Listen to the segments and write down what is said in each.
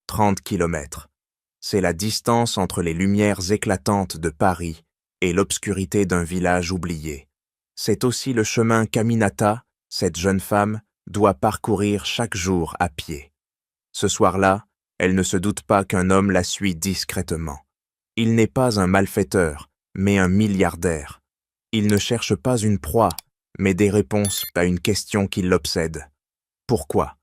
30 kilomètres. C'est la distance entre les lumières éclatantes de Paris et l'obscurité d'un village oublié. C'est aussi le chemin qu'Aminata, cette jeune femme, doit parcourir chaque jour à pied. Ce soir-là, elle ne se doute pas qu'un homme la suit discrètement. Il n'est pas un malfaiteur, mais un milliardaire. Il ne cherche pas une proie, mais des réponses à une question qui l'obsède. Pourquoi?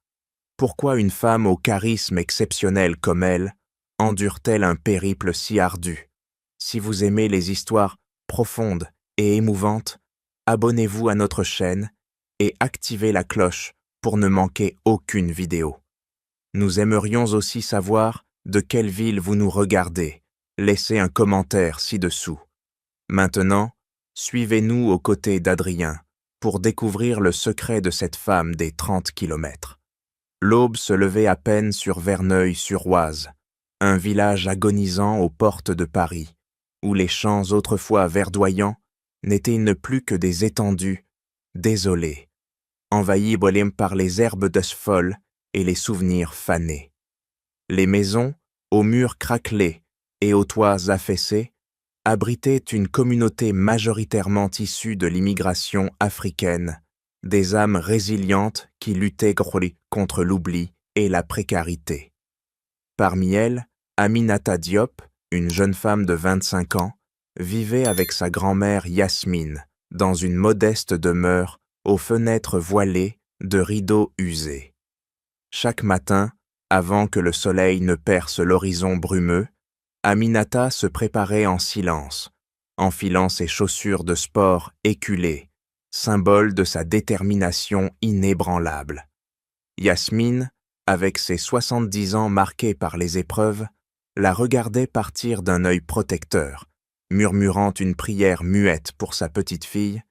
Pourquoi une femme au charisme exceptionnel comme elle endure-t-elle un périple si ardu? Si vous aimez les histoires profondes et émouvantes, abonnez-vous à notre chaîne et activez la cloche pour ne manquer aucune vidéo. Nous aimerions aussi savoir de quelle ville vous nous regardez. Laissez un commentaire ci-dessous. Maintenant, suivez-nous aux côtés d'Adrien pour découvrir le secret de cette femme des 30 kilomètres. L'aube se levait à peine sur Verneuil-sur-Oise, un village agonisant aux portes de Paris, où les champs autrefois verdoyants n'étaient plus que des étendues, désolées, envahies par les herbes folles et les souvenirs fanés. Les maisons, aux murs craquelés et aux toits affaissés, abritaient une communauté majoritairement issue de l'immigration africaine, des âmes résilientes qui luttaient contre l'oubli et la précarité. Parmi elles, Aminata Diop, une jeune femme de 25 ans, vivait avec sa grand-mère Yasmine dans une modeste demeure aux fenêtres voilées de rideaux usés. Chaque matin, avant que le soleil ne perce l'horizon brumeux, Aminata se préparait en silence, enfilant ses chaussures de sport éculées, symbole de sa détermination inébranlable. Yasmine, avec ses 70 ans marqués par les épreuves, la regardait partir d'un œil protecteur, murmurant une prière muette pour sa petite fille,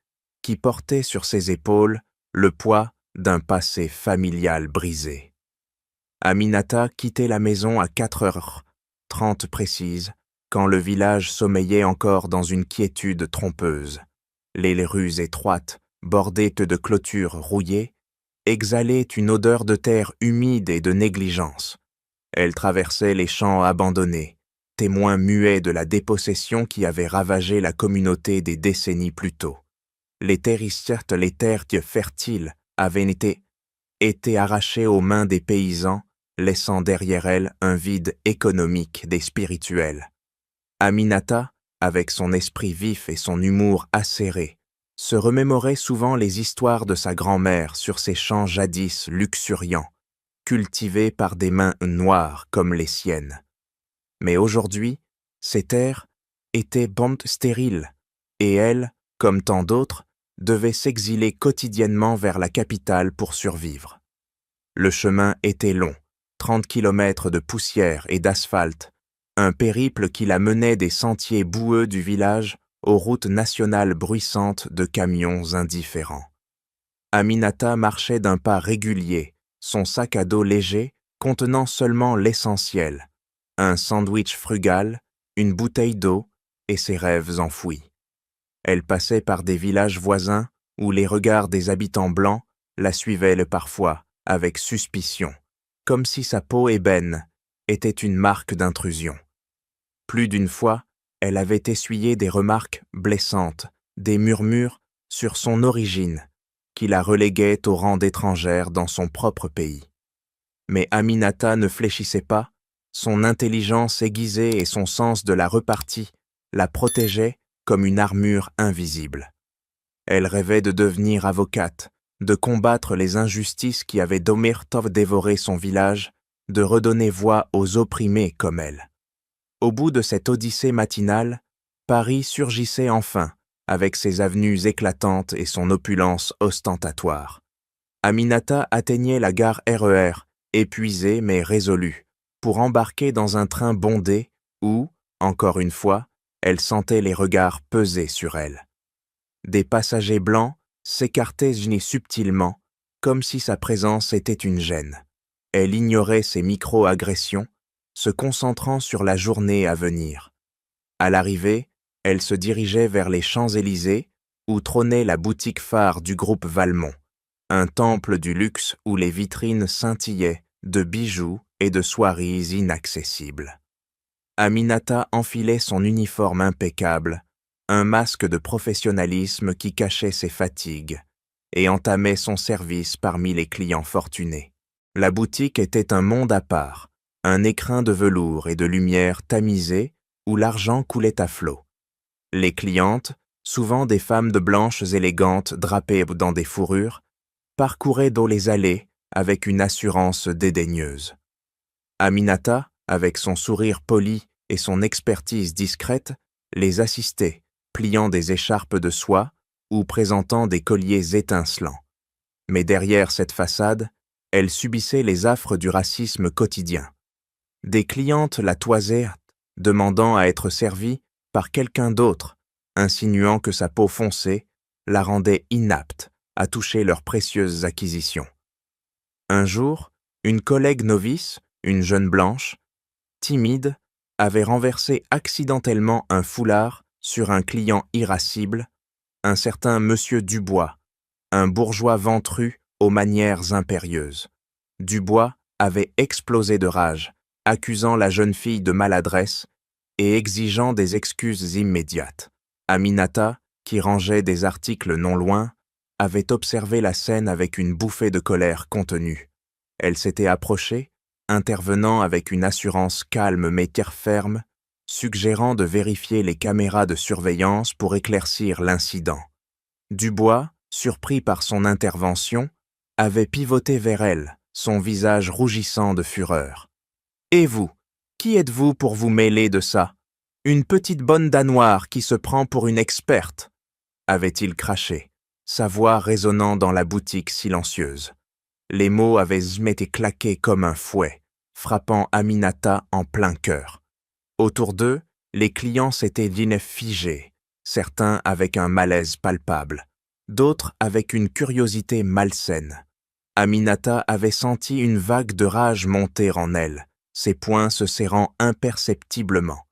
qui portait sur ses épaules le poids d'un passé familial brisé. Aminata quittait la maison à 4h30 précises, quand le village sommeillait encore dans une quiétude trompeuse. Les rues étroites, bordées de clôtures rouillées, exhalaient une odeur de terre humide et de négligence. Elle traversait les champs abandonnés, témoins muets de la dépossession qui avait ravagé la communauté des décennies plus tôt. Les terres fertiles avaient été arrachées aux mains des paysans, laissant derrière elles un vide économique et spirituel. Aminata, avec son esprit vif et son humour acéré, se remémorait souvent les histoires de sa grand-mère sur ces champs jadis luxuriants, cultivés par des mains noires comme les siennes. Mais aujourd'hui, ces terres étaient stériles, et elle, comme tant d'autres, devait s'exiler quotidiennement vers la capitale pour survivre. Le chemin était long, 30 kilomètres de poussière et d'asphalte, un périple qui la menait des sentiers boueux du village aux routes nationales bruissantes de camions indifférents. Aminata marchait d'un pas régulier, son sac à dos léger contenant seulement l'essentiel, un sandwich frugal, une bouteille d'eau et ses rêves enfouis. Elle passait par des villages voisins où les regards des habitants blancs la suivaient parfois avec suspicion, comme si sa peau ébène était une marque d'intrusion. Plus d'une fois, elle avait essuyé des remarques blessantes, des murmures sur son origine, qui la reléguaient au rang d'étrangère dans son propre pays. Mais Aminata ne fléchissait pas, son intelligence aiguisée et son sens de la repartie la protégeaient comme une armure invisible. Elle rêvait de devenir avocate, de combattre les injustices qui avaient dévoré son village, de redonner voix aux opprimés comme elle. Au bout de cette odyssée matinale, Paris surgissait enfin, avec ses avenues éclatantes et son opulence ostentatoire. Aminata atteignait la gare RER, épuisée mais résolue, pour embarquer dans un train bondé où, encore une fois, elle sentait les regards peser sur elle. Des passagers blancs s'écartaient subtilement, comme si sa présence était une gêne. Elle ignorait ces micro-agressions, se concentrant sur la journée à venir. À l'arrivée, elle se dirigeait vers les Champs-Élysées, où trônait la boutique phare du groupe Valmont, un temple du luxe où les vitrines scintillaient de bijoux et de soieries inaccessibles. Aminata enfilait son uniforme impeccable, un masque de professionnalisme qui cachait ses fatigues, et entamait son service parmi les clients fortunés. La boutique était un monde à part, un écrin de velours et de lumière tamisée où l'argent coulait à flot. Les clientes, souvent des femmes de blanches élégantes drapées dans des fourrures, parcouraient dans les allées avec une assurance dédaigneuse. Aminata, avec son sourire poli et son expertise discrète, les assistait, pliant des écharpes de soie ou présentant des colliers étincelants. Mais derrière cette façade, elle subissait les affres du racisme quotidien. Des clientes la toisaient, demandant à être servies par quelqu'un d'autre, insinuant que sa peau foncée la rendait inapte à toucher leurs précieuses acquisitions. Un jour, une collègue novice, une jeune blanche, timide, avait renversé accidentellement un foulard sur un client irascible, un certain Monsieur Dubois, un bourgeois ventru aux manières impérieuses. Dubois avait explosé de rage, accusant la jeune fille de maladresse et exigeant des excuses immédiates. Aminata, qui rangeait des articles non loin, avait observé la scène avec une bouffée de colère contenue. Elle s'était approchée, intervenant avec une assurance calme mais terre-ferme, suggérant de vérifier les caméras de surveillance pour éclaircir l'incident. Dubois, surpris par son intervention, avait pivoté vers elle, son visage rougissant de fureur. « Et vous, qui êtes-vous pour vous mêler de ça? Une petite bonne danoire qui se prend pour une experte » avait-il craché, sa voix résonnant dans la boutique silencieuse. Les mots avaient été claqués comme un fouet, frappant Aminata en plein cœur. Autour d'eux, les clients s'étaient dînés figés, certains avec un malaise palpable, d'autres avec une curiosité malsaine. Aminata avait senti une vague de rage monter en elle, ses poings se serrant imperceptiblement.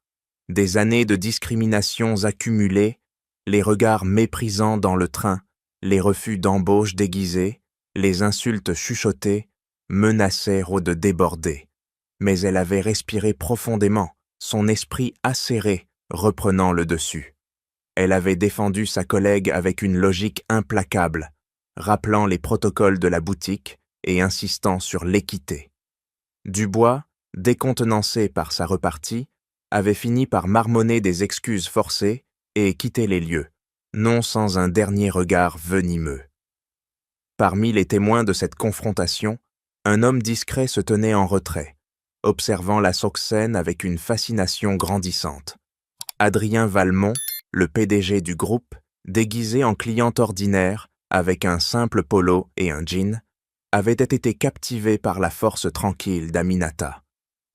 Des années de discriminations accumulées, les regards méprisants dans le train, les refus d'embauche déguisés, les insultes chuchotées, menaçaient de déborder. Mais elle avait respiré profondément, son esprit acéré, reprenant le dessus. Elle avait défendu sa collègue avec une logique implacable, rappelant les protocoles de la boutique et insistant sur l'équité. Dubois, décontenancé par sa repartie, avait fini par marmonner des excuses forcées et quitter les lieux, non sans un dernier regard venimeux. Parmi les témoins de cette confrontation, un homme discret se tenait en retrait, observant la scène avec une fascination grandissante. Adrien Valmont, le PDG du groupe, déguisé en client ordinaire, avec un simple polo et un jean, avait été captivé par la force tranquille d'Aminata.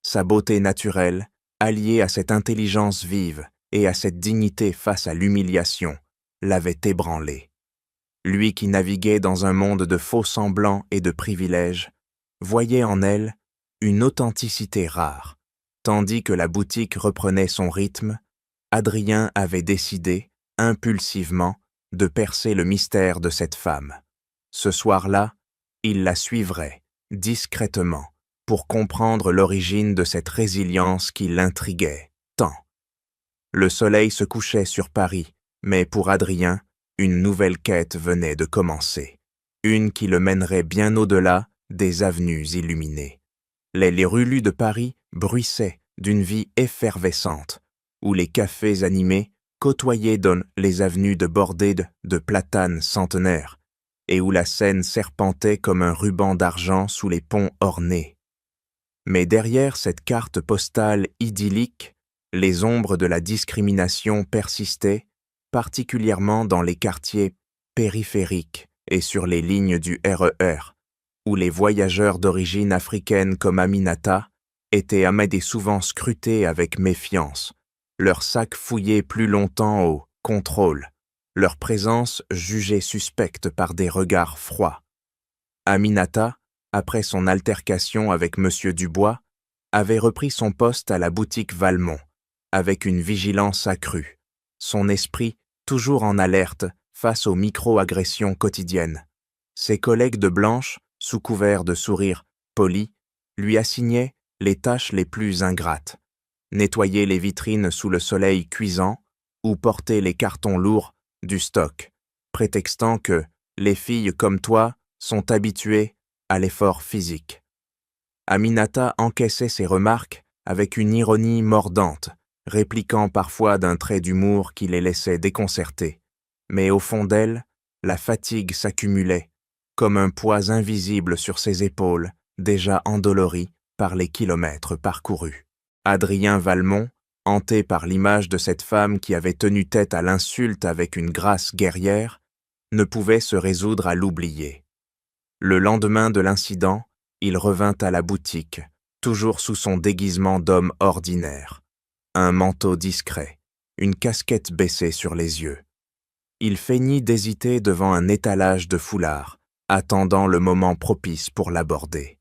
Sa beauté naturelle, alliée à cette intelligence vive et à cette dignité face à l'humiliation, l'avait ébranlé. Lui qui naviguait dans un monde de faux semblants et de privilèges, voyait en elle une authenticité rare. Tandis que la boutique reprenait son rythme, Adrien avait décidé, impulsivement, de percer le mystère de cette femme. Ce soir-là, il la suivrait, discrètement, pour comprendre l'origine de cette résilience qui l'intriguait tant. Le soleil se couchait sur Paris, mais pour Adrien, une nouvelle quête venait de commencer, une qui le mènerait bien au-delà des avenues illuminées. Les rues de Paris bruissaient d'une vie effervescente, où les cafés animés côtoyaient dans les avenues bordées de platanes centenaires, et où la Seine serpentait comme un ruban d'argent sous les ponts ornés. Mais derrière cette carte postale idyllique, les ombres de la discrimination persistaient, particulièrement dans les quartiers périphériques et sur les lignes du RER, où les voyageurs d'origine africaine comme Aminata étaient souvent scrutés avec méfiance, leurs sacs fouillés plus longtemps au contrôle, leur présence jugée suspecte par des regards froids. Aminata, après son altercation avec Monsieur Dubois, avait repris son poste à la boutique Valmont, avec une vigilance accrue, son esprit toujours en alerte face aux micro-agressions quotidiennes. Ses collègues de blanche, sous couvert de sourires polis, lui assignait les tâches les plus ingrates: nettoyer les vitrines sous le soleil cuisant ou porter les cartons lourds du stock, prétextant que les filles comme toi sont habituées à l'effort physique. Aminata encaissait ces remarques avec une ironie mordante, répliquant parfois d'un trait d'humour qui les laissait déconcertés. Mais au fond d'elle, la fatigue s'accumulait, comme un poids invisible sur ses épaules, déjà endolories par les kilomètres parcourus. Adrien Valmont, hanté par l'image de cette femme qui avait tenu tête à l'insulte avec une grâce guerrière, ne pouvait se résoudre à l'oublier. Le lendemain de l'incident, il revint à la boutique, toujours sous son déguisement d'homme ordinaire. Un manteau discret, une casquette baissée sur les yeux. Il feignit d'hésiter devant un étalage de foulards, attendant le moment propice pour l'aborder.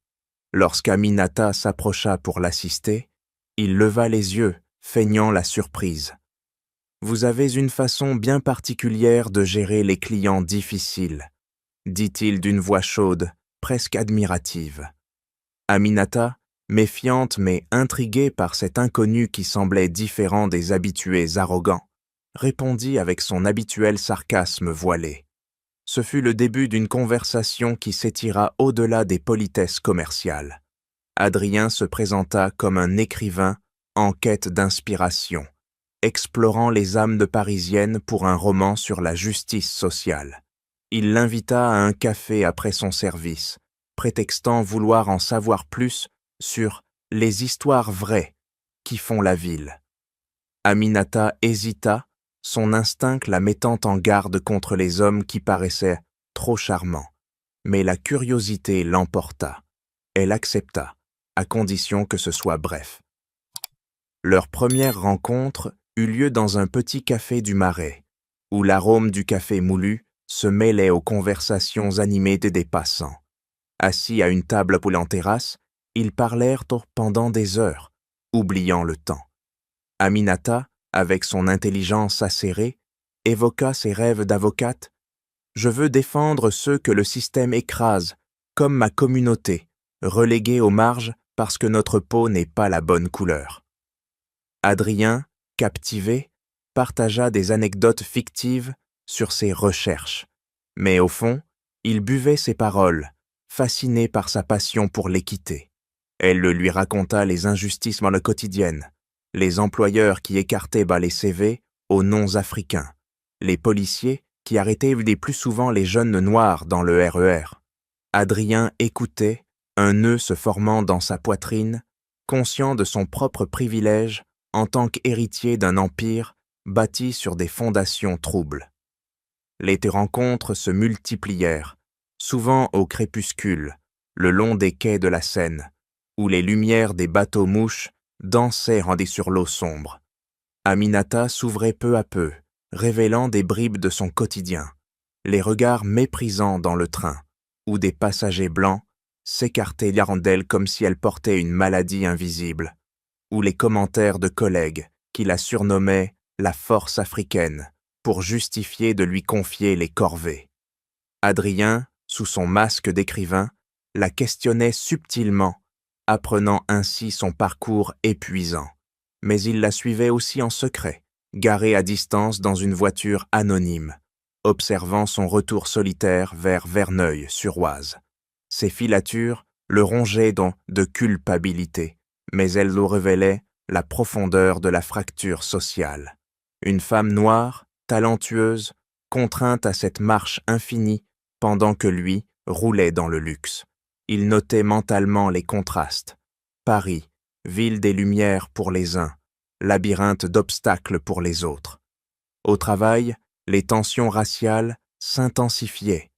Lorsqu'Aminata s'approcha pour l'assister, il leva les yeux, feignant la surprise. « Vous avez une façon bien particulière de gérer les clients difficiles, » dit-il d'une voix chaude, presque admirative. Aminata, méfiante mais intriguée par cet inconnu qui semblait différent des habitués arrogants, répondit avec son habituel sarcasme voilé. Ce fut le début d'une conversation qui s'étira au-delà des politesses commerciales. Adrien se présenta comme un écrivain en quête d'inspiration, explorant les âmes de Parisiennes pour un roman sur la justice sociale. Il l'invita à un café après son service, prétextant vouloir en savoir plus sur les histoires vraies qui font la ville. Aminata hésita, son instinct la mettant en garde contre les hommes qui paraissaient trop charmants. Mais la curiosité l'emporta. Elle accepta, à condition que ce soit bref. Leur première rencontre eut lieu dans un petit café du Marais, où l'arôme du café moulu se mêlait aux conversations animées des passants. Assis à une table en terrasse, ils parlèrent pendant des heures, oubliant le temps. Aminata, avec son intelligence acérée, évoqua ses rêves d'avocate. « Je veux défendre ceux que le système écrase, comme ma communauté, reléguée aux marges parce que notre peau n'est pas la bonne couleur. » Adrien, captivé, partagea des anecdotes fictives sur ses recherches. Mais au fond, il buvait ses paroles, fasciné par sa passion pour l'équité. Elle le lui raconta les injustices dans le quotidien, les employeurs qui écartaient les CV aux noms africains, les policiers qui arrêtaient les plus souvent les jeunes noirs dans le RER. Adrien écoutait, un nœud se formant dans sa poitrine, conscient de son propre privilège en tant qu'héritier d'un empire bâti sur des fondations troubles. Les rencontres se multiplièrent, souvent au crépuscule, le long des quais de la Seine, où les lumières des bateaux-mouches dansaient rendées sur l'eau sombre. Aminata s'ouvrait peu à peu, révélant des bribes de son quotidien, les regards méprisants dans le train, où des passagers blancs s'écartaient d'elle comme si elle portait une maladie invisible, ou les commentaires de collègues qui la surnommaient la force africaine pour justifier de lui confier les corvées. Adrien, sous son masque d'écrivain, la questionnait subtilement, apprenant ainsi son parcours épuisant. Mais il la suivait aussi en secret, garé à distance dans une voiture anonyme, observant son retour solitaire vers Verneuil-sur-Oise. Ses filatures le rongeaient de culpabilité, mais elles nous révélaient la profondeur de la fracture sociale. Une femme noire, talentueuse, contrainte à cette marche infinie pendant que lui roulait dans le luxe. Il notait mentalement les contrastes. Paris, ville des lumières pour les uns, labyrinthe d'obstacles pour les autres. Au travail, les tensions raciales s'intensifiaient.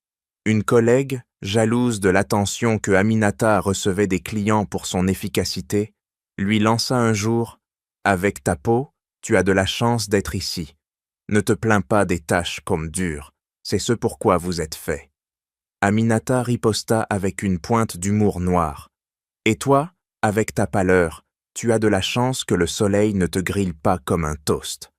Une collègue, jalouse de l'attention que Aminata recevait des clients pour son efficacité, lui lança un jour « Avec ta peau, tu as de la chance d'être ici. Ne te plains pas des tâches comme dures, c'est ce pourquoi vous êtes fait. » Aminata riposta avec une pointe d'humour noir. « Et toi, avec ta pâleur, tu as de la chance que le soleil ne te grille pas comme un toast. »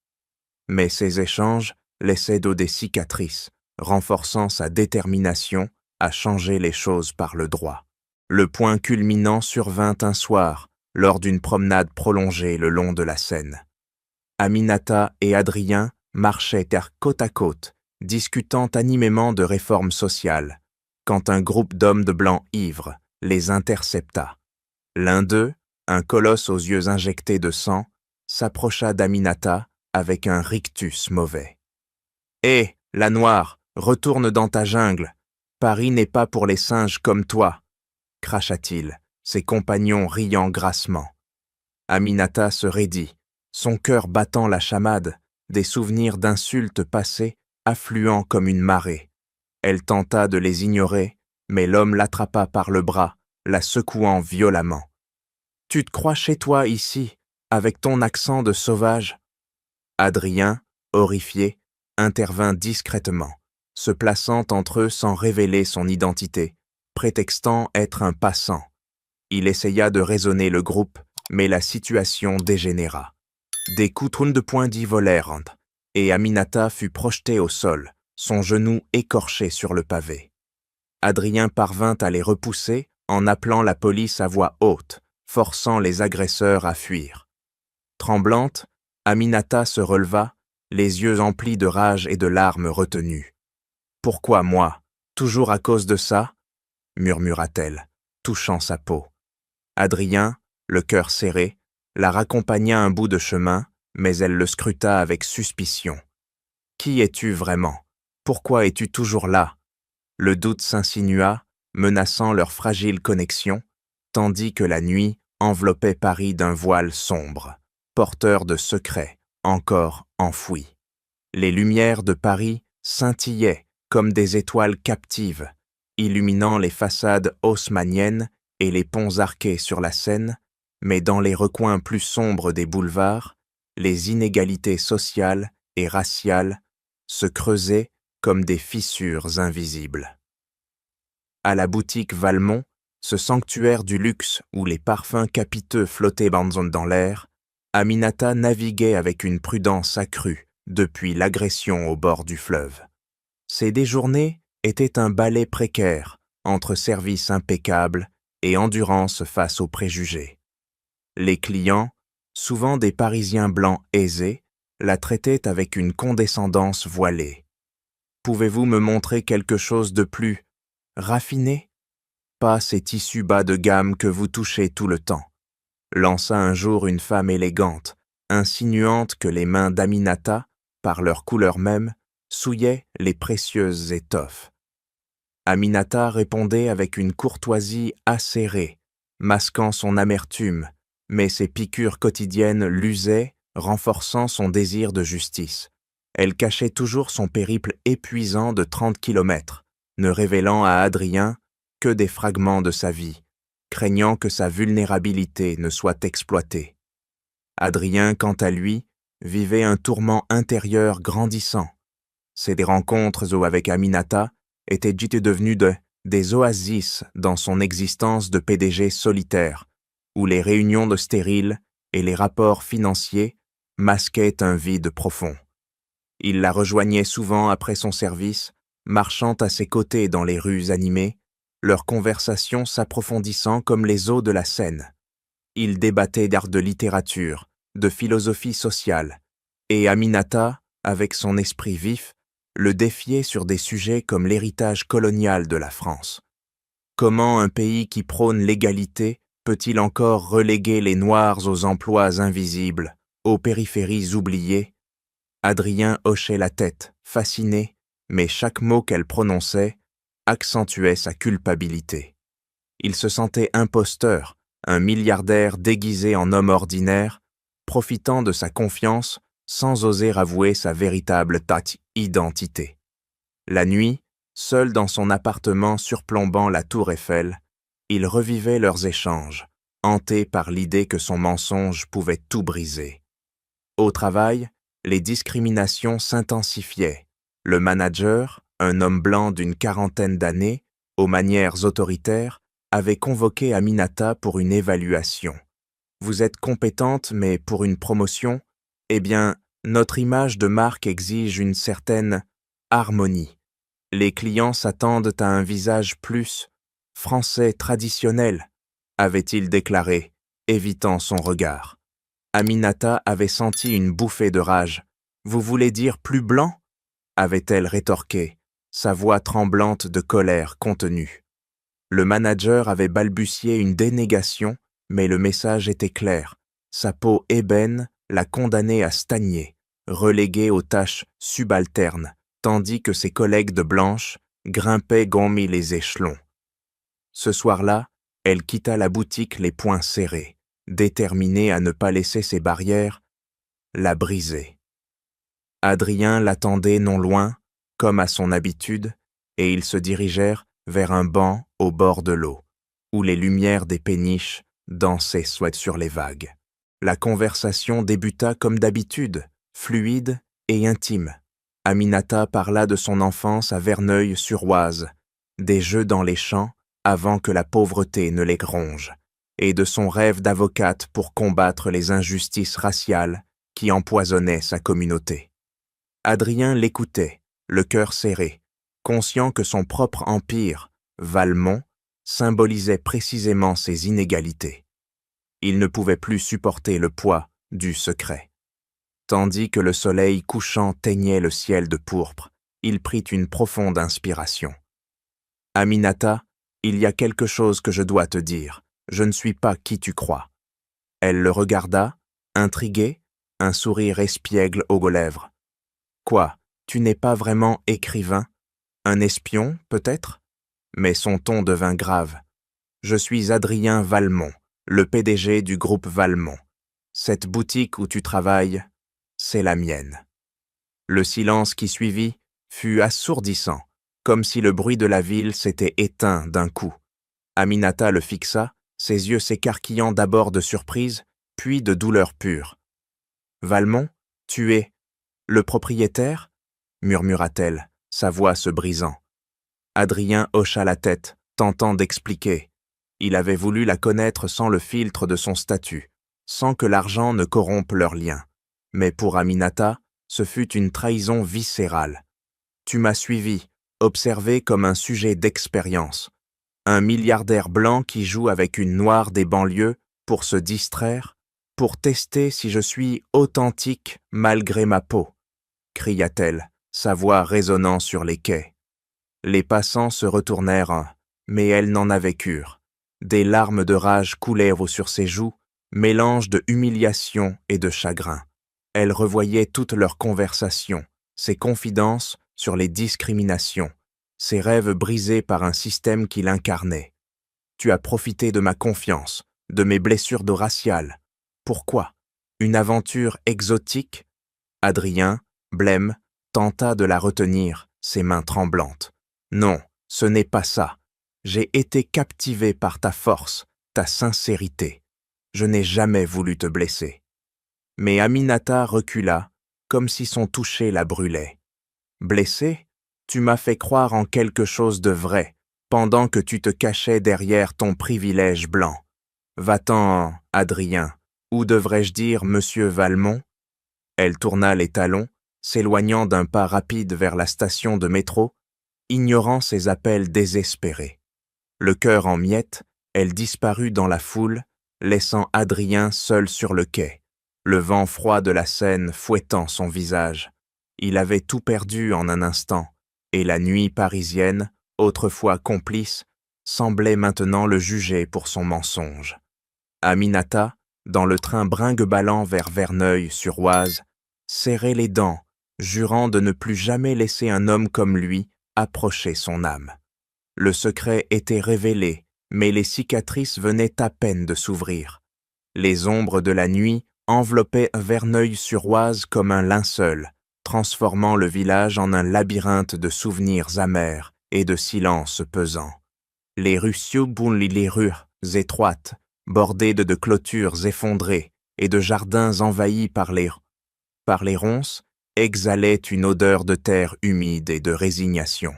Mais ces échanges laissaient des cicatrices, renforçant sa détermination à changer les choses par le droit. Le point culminant survint un soir, lors d'une promenade prolongée le long de la Seine. Aminata et Adrien marchaient côte à côte, discutant animément de réformes sociales, quand un groupe d'hommes de blanc ivres les intercepta. L'un d'eux, un colosse aux yeux injectés de sang, s'approcha d'Aminata avec un rictus mauvais. « Hé, la noire, retourne dans ta jungle. Paris n'est pas pour les singes comme toi !» cracha-t-il, ses compagnons riant grassement. Aminata se raidit, son cœur battant la chamade, des souvenirs d'insultes passées affluant comme une marée. Elle tenta de les ignorer, mais l'homme l'attrapa par le bras, la secouant violemment. « Tu te crois chez toi ici, avec ton accent de sauvage ?» Adrien, horrifié, intervint discrètement, se plaçant entre eux sans révéler son identité, prétextant être un passant. Il essaya de raisonner le groupe, mais la situation dégénéra. Des coups de poing volèrent, et Aminata fut projetée au sol, son genou écorché sur le pavé. Adrien parvint à les repousser en appelant la police à voix haute, forçant les agresseurs à fuir. Tremblante, Aminata se releva, les yeux emplis de rage et de larmes retenues. « Pourquoi moi? Toujours à cause de ça ?» murmura-t-elle, touchant sa peau. Adrien, le cœur serré, la raccompagna un bout de chemin, mais elle le scruta avec suspicion. « Qui es-tu vraiment? Pourquoi es-tu toujours là ?» Le doute s'insinua, menaçant leur fragile connexion, tandis que la nuit enveloppait Paris d'un voile sombre, porteur de secrets encore enfouis. Les lumières de Paris scintillaient comme des étoiles captives, illuminant les façades haussmanniennes et les ponts arqués sur la Seine, mais dans les recoins plus sombres des boulevards, les inégalités sociales et raciales se creusaient comme des fissures invisibles. À la boutique Valmont, ce sanctuaire du luxe où les parfums capiteux flottaient dans l'air, Aminata naviguait avec une prudence accrue depuis l'agression au bord du fleuve. Ses déjournées étaient un balai précaire entre service impeccable et endurance face aux préjugés. Les clients, souvent des Parisiens blancs aisés, la traitaient avec une condescendance voilée. « Pouvez-vous me montrer quelque chose de plus raffiné ? Pas ces tissus bas de gamme que vous touchez tout le temps. » lança un jour une femme élégante, insinuante que les mains d'Aminata, par leur couleur même, souillaient les précieuses étoffes. Aminata répondait avec une courtoisie acérée, masquant son amertume, mais ses piqûres quotidiennes l'usaient, renforçant son désir de justice. Elle cachait toujours son périple épuisant de 30 kilomètres, ne révélant à Adrien que des fragments de sa vie, craignant que sa vulnérabilité ne soit exploitée. Adrien, quant à lui, vivait un tourment intérieur grandissant. Ses rencontres avec Aminata étaient devenues des oasis dans son existence de PDG solitaire, où les réunions de stériles et les rapports financiers masquaient un vide profond. Il la rejoignait souvent après son service, marchant à ses côtés dans les rues animées, leurs conversations s'approfondissant comme les eaux de la Seine. Ils débattaient d'art de littérature, de philosophie sociale, et Aminata, avec son esprit vif, le défiait sur des sujets comme l'héritage colonial de la France. Comment un pays qui prône l'égalité peut-il encore reléguer les Noirs aux emplois invisibles, aux périphéries oubliées? Adrien hochait la tête, fasciné, mais chaque mot qu'elle prononçait accentuait sa culpabilité. Il se sentait imposteur, un milliardaire déguisé en homme ordinaire, profitant de sa confiance sans oser avouer sa véritable identité. La nuit, seul dans son appartement surplombant la tour Eiffel, il revivait leurs échanges, hanté par l'idée que son mensonge pouvait tout briser. Au travail, les discriminations s'intensifiaient. Le manager, un homme blanc d'une quarantaine d'années, aux manières autoritaires, avait convoqué Aminata pour une évaluation. « Vous êtes compétente, mais pour une promotion, eh bien, notre image de marque exige une certaine harmonie. Les clients s'attendent à un visage plus français traditionnel, avait-il déclaré, évitant son regard. Aminata avait senti une bouffée de rage. Vous voulez dire plus blanc? Avait-elle rétorqué, sa voix tremblante de colère contenue. Le manager avait balbutié une dénégation, mais le message était clair. Sa peau ébène la condamnait à stagner, reléguée aux tâches subalternes, tandis que ses collègues de blanche grimpaient gommés les échelons. Ce soir-là, elle quitta la boutique les poings serrés, déterminée à ne pas laisser ses barrières la briser. Adrien l'attendait non loin, comme à son habitude, et ils se dirigèrent vers un banc au bord de l'eau, où les lumières des péniches dansaient sur les vagues. La conversation débuta comme d'habitude, fluide et intime. Aminata parla de son enfance à Verneuil-sur-Oise, des jeux dans les champs avant que la pauvreté ne les gronge, et de son rêve d'avocate pour combattre les injustices raciales qui empoisonnaient sa communauté. Adrien l'écoutait, le cœur serré, conscient que son propre empire, Valmont, symbolisait précisément ces inégalités. Il ne pouvait plus supporter le poids du secret. Tandis que le soleil couchant teignait le ciel de pourpre, il prit une profonde inspiration. « Aminata, il y a quelque chose que je dois te dire. Je ne suis pas qui tu crois. » Elle le regarda, intriguée, un sourire espiègle aux lèvres. « Quoi, tu n'es pas vraiment écrivain? Un espion, peut-être ?» Mais son ton devint grave. « Je suis Adrien Valmont, le PDG du groupe Valmont. Cette boutique où tu travailles, c'est la mienne. » Le silence qui suivit fut assourdissant, comme si le bruit de la ville s'était éteint d'un coup. Aminata le fixa, ses yeux s'écarquillant d'abord de surprise, puis de douleur pure. « Valmont, tu es le propriétaire ?» murmura-t-elle, sa voix se brisant. Adrien hocha la tête, tentant d'expliquer. Il avait voulu la connaître sans le filtre de son statut, sans que l'argent ne corrompe leur lien. Mais pour Aminata, ce fut une trahison viscérale. Tu m'as suivi, observé comme un sujet d'expérience. Un milliardaire blanc qui joue avec une noire des banlieues pour se distraire, pour tester si je suis authentique malgré ma peau, cria-t-elle, sa voix résonnant sur les quais. Les passants se retournèrent, mais elle n'en avait cure. Des larmes de rage coulèrent sur ses joues, mélange de humiliation et de chagrin. Elle revoyait toutes leurs conversations, ses confidences sur les discriminations, ses rêves brisés par un système qui l'incarnait. Tu as profité de ma confiance, de mes blessures de raciales. Pourquoi? Une aventure exotique? Adrien, blême, tenta de la retenir, ses mains tremblantes. Non, ce n'est pas ça. J'ai été captivé par ta force, ta sincérité. Je n'ai jamais voulu te blesser. Mais Aminata recula, comme si son toucher la brûlait. Blessé, tu m'as fait croire en quelque chose de vrai, pendant que tu te cachais derrière ton privilège blanc. Va-t'en, Adrien, ou devrais-je dire Monsieur Valmont? Elle tourna les talons, s'éloignant d'un pas rapide vers la station de métro, ignorant ses appels désespérés. Le cœur en miettes, elle disparut dans la foule, laissant Adrien seul sur le quai, le vent froid de la Seine fouettant son visage. Il avait tout perdu en un instant, et la nuit parisienne, autrefois complice, semblait maintenant le juger pour son mensonge. Aminata, dans le train bringue-ballant vers Verneuil-sur-Oise, serrait les dents, jurant de ne plus jamais laisser un homme comme lui approcher son âme. Le secret était révélé, mais les cicatrices venaient à peine de s'ouvrir. Les ombres de la nuit enveloppaient Verneuil-sur-Oise comme un linceul, transformant le village en un labyrinthe de souvenirs amers et de silences pesants. Les rues les rues étroites, bordées de clôtures effondrées et de jardins envahis par les ronces, exhalaient une odeur de terre humide et de résignation.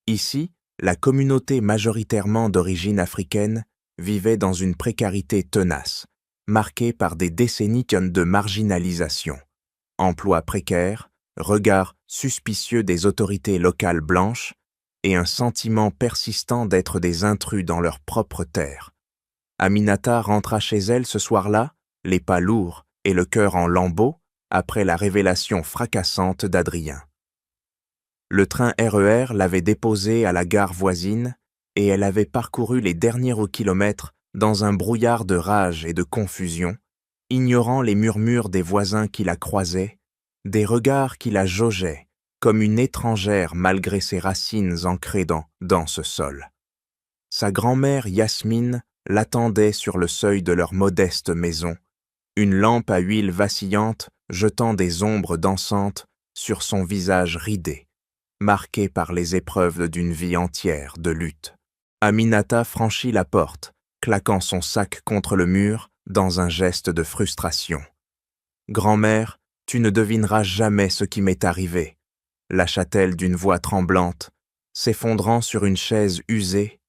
Ici, la communauté majoritairement d'origine africaine vivait dans une précarité tenace, marquée par des décennies de marginalisation. Emplois précaires, regards suspicieux des autorités locales blanches, et un sentiment persistant d'être des intrus dans leur propre terre. Aminata rentra chez elle ce soir-là, les pas lourds et le cœur en lambeaux, après la révélation fracassante d'Adrien. Le train RER l'avait déposée à la gare voisine et elle avait parcouru les derniers kilomètres dans un brouillard de rage et de confusion, ignorant les murmures des voisins qui la croisaient, des regards qui la jaugeaient, comme une étrangère malgré ses racines ancrées dans ce sol. Sa grand-mère Yasmine l'attendait sur le seuil de leur modeste maison, une lampe à huile vacillante jetant des ombres dansantes sur son visage ridé, marqué par les épreuves d'une vie entière de lutte. Aminata franchit la porte, claquant son sac contre le mur dans un geste de frustration. « Grand-mère, tu ne devineras jamais ce qui m'est arrivé », lâcha-t-elle d'une voix tremblante, s'effondrant sur une chaise usée.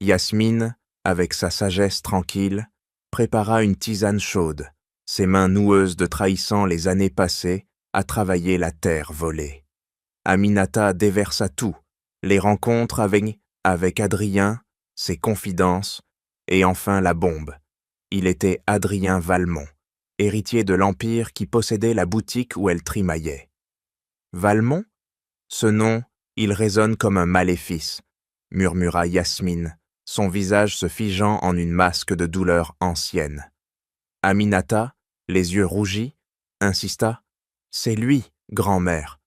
Yasmine, avec sa sagesse tranquille, prépara une tisane chaude, ses mains noueuses de trahissant les années passées à travailler la terre volée. Aminata déversa tout, les rencontres avec Adrien, ses confidences, et enfin la bombe. Il était Adrien Valmont, héritier de l'Empire qui possédait la boutique où elle trimaillait. Valmont? Ce nom, il résonne comme un maléfice, murmura Yasmine, son visage se figeant en une masque de douleur ancienne. Aminata, les yeux rougis, insista. « C'est lui, grand-mère,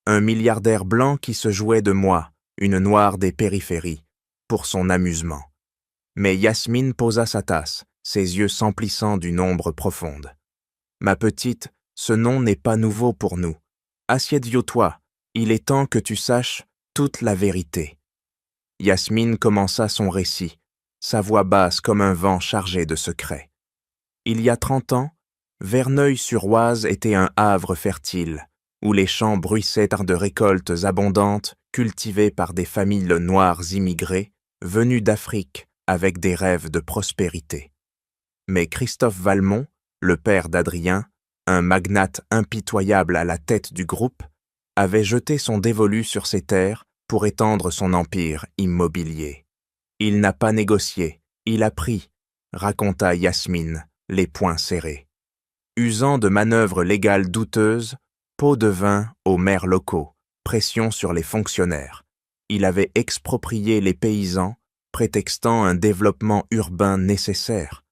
un milliardaire blanc qui se jouait de moi, une noire des périphéries, pour son amusement. » Mais Yasmine posa sa tasse, ses yeux s'emplissant d'une ombre profonde. « Ma petite, ce nom n'est pas nouveau pour nous. Assieds-toi, il est temps que tu saches toute la vérité. » Yasmine commença son récit, sa voix basse comme un vent chargé de secrets. Il y a 30 ans, Verneuil-sur-Oise était un havre fertile, où les champs bruissaient de récoltes abondantes cultivées par des familles noires immigrées, venues d'Afrique avec des rêves de prospérité. Mais Christophe Valmont, le père d'Adrien, un magnate impitoyable à la tête du groupe, avait jeté son dévolu sur ces terres pour étendre son empire immobilier. Il n'a pas négocié, il a pris, raconta Yasmine, les poings serrés. Usant de manœuvres légales douteuses, pot de vin aux maires locaux, pression sur les fonctionnaires. Il avait exproprié les paysans, prétextant un développement urbain nécessaire.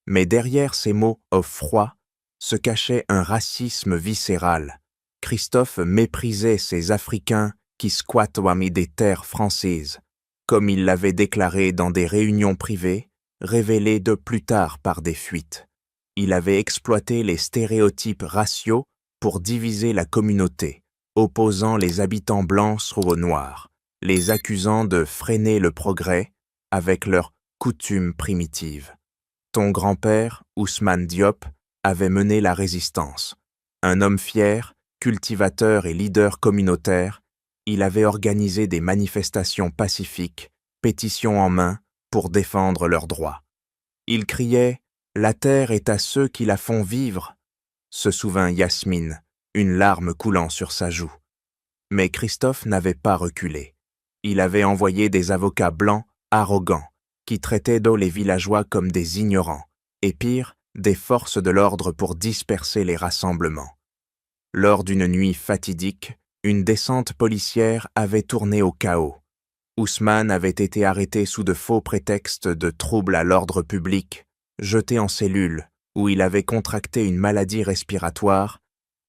Mais derrière ces mots froids se cachait un racisme viscéral. Christophe méprisait ces Africains qui squattent des terres françaises, comme il l'avait déclaré dans des réunions privées, révélées de plus tard par des fuites. Il avait exploité les stéréotypes raciaux pour diviser la communauté, opposant les habitants blancs aux noirs, les accusant de freiner le progrès avec leurs coutumes primitives. Ton grand-père, Ousmane Diop, avait mené la résistance. Un homme fier, cultivateur et leader communautaire, il avait organisé des manifestations pacifiques, pétitions en main, pour défendre leurs droits. Il criait « La terre est à ceux qui la font vivre », se souvint Yasmine, une larme coulant sur sa joue. Mais Christophe n'avait pas reculé. Il avait envoyé des avocats blancs, arrogants, qui traitaient les villageois comme des ignorants, et pire, des forces de l'ordre pour disperser les rassemblements. Lors d'une nuit fatidique, une descente policière avait tourné au chaos. Ousmane avait été arrêté sous de faux prétextes de troubles à l'ordre public, jeté en cellule, où il avait contracté une maladie respiratoire,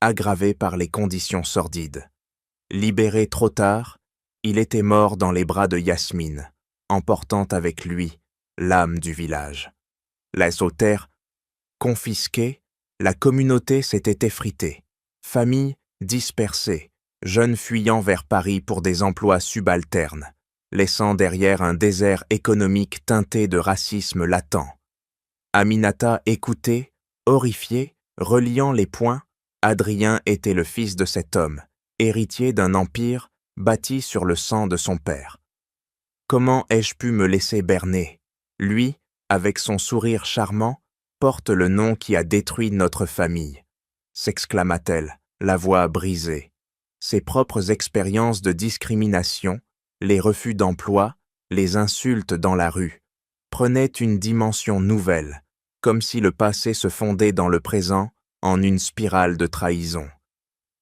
aggravée par les conditions sordides. Libéré trop tard, il était mort dans les bras de Yasmine, emportant avec lui l'âme du village. La terre confisquée, la communauté s'était effritée, familles dispersées, jeunes fuyant vers Paris pour des emplois subalternes, laissant derrière un désert économique teinté de racisme latent. Aminata écoutait, horrifiée, reliant les poings. Adrien était le fils de cet homme, héritier d'un empire bâti sur le sang de son père. Comment ai-je pu me laisser berner? Lui, avec son sourire charmant, porte le nom qui a détruit notre famille, s'exclama-t-elle, la voix brisée. Ses propres expériences de discrimination, les refus d'emploi, les insultes dans la rue, prenaient une dimension nouvelle, comme si le passé se fondait dans le présent en une spirale de trahison.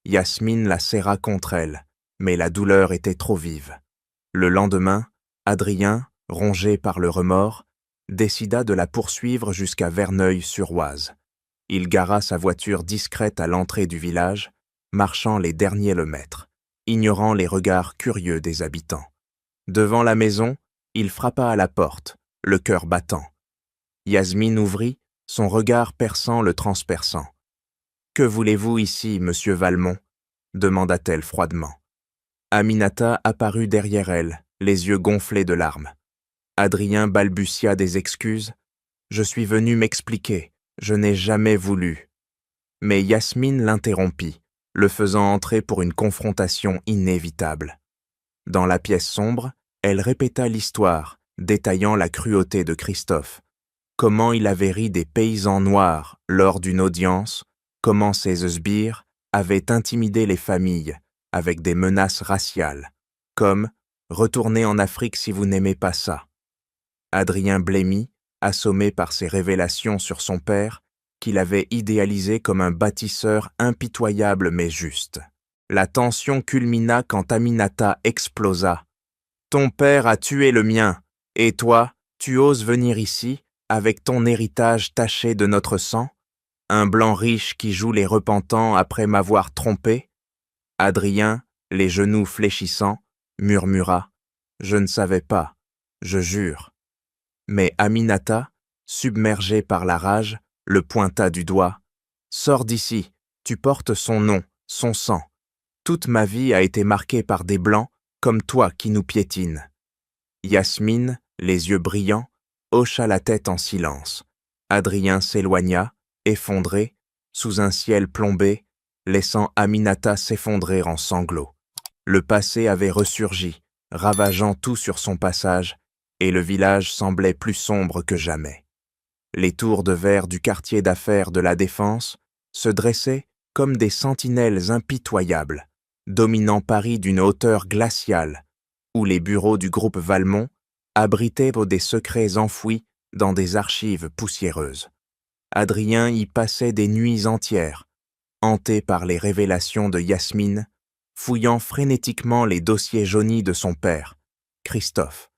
Yasmine la serra contre elle, mais la douleur était trop vive. Le lendemain, Adrien, rongé par le remords, décida de la poursuivre jusqu'à Verneuil-sur-Oise. Il gara sa voiture discrète à l'entrée du village, marchant les derniers kilomètres, ignorant les regards curieux des habitants. Devant la maison, il frappa à la porte, le cœur battant. Yasmine ouvrit, son regard perçant le transperçant. « Que voulez-vous ici, monsieur Valmont ?» demanda-t-elle froidement. Aminata apparut derrière elle, les yeux gonflés de larmes. Adrien balbutia des excuses. « Je suis venu m'expliquer, je n'ai jamais voulu. » Mais Yasmine l'interrompit, le faisant entrer pour une confrontation inévitable. Dans la pièce sombre, elle répéta l'histoire, détaillant la cruauté de Christophe. Comment il avait ri des paysans noirs lors d'une audience, comment ses sbires avaient intimidé les familles avec des menaces raciales, comme « Retournez en Afrique si vous n'aimez pas ça ». Adrien blêmit, assommé par ces révélations sur son père, qu'il avait idéalisé comme un bâtisseur impitoyable mais juste. La tension culmina quand Aminata explosa. « Ton père a tué le mien, et toi, tu oses venir ici, avec ton héritage taché de notre sang? Un blanc riche qui joue les repentants après m'avoir trompé ?» Adrien, les genoux fléchissants, murmura « Je ne savais pas, je jure. » Mais Aminata, submergée par la rage, le pointa du doigt. « Sors d'ici, tu portes son nom, son sang. Toute ma vie a été marquée par des blancs comme toi qui nous piétinent. » Yasmine, les yeux brillants, hocha la tête en silence. Adrien s'éloigna, effondré, sous un ciel plombé, laissant Aminata s'effondrer en sanglots. Le passé avait ressurgi, ravageant tout sur son passage, et le village semblait plus sombre que jamais. Les tours de verre du quartier d'affaires de la Défense se dressaient comme des sentinelles impitoyables, dominant Paris d'une hauteur glaciale, où les bureaux du groupe Valmont abritaient des secrets enfouis dans des archives poussiéreuses. Adrien y passait des nuits entières, hanté par les révélations de Yasmine, fouillant frénétiquement les dossiers jaunis de son père, Christophe.